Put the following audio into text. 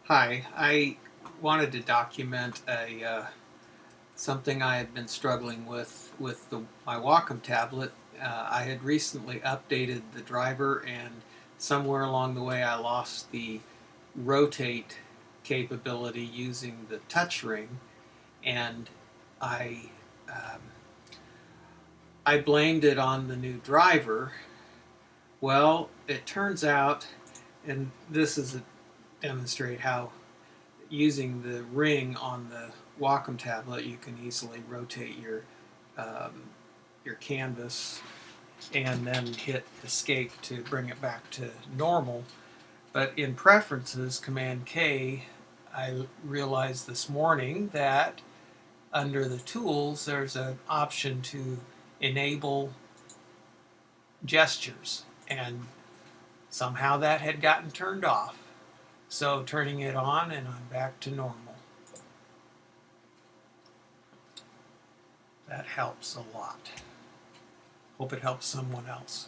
Hi, I wanted to document something I had been struggling with my Wacom tablet. I had recently updated the driver, and somewhere along the way, I lost the rotate capability using the touch ring, and I um, I blamed it on the new driver. Well, it turns out, and this is to demonstrate how using the ring on the Wacom tablet, you can easily rotate um, your canvas and then hit escape to bring it back to normal. But in preferences, Command K, I realized this morning that under the tools, there's an option to enable gestures, and somehow that had gotten turned off. So turning it on, and I'm back to normal. That helps a lot. Hope it helps someone else.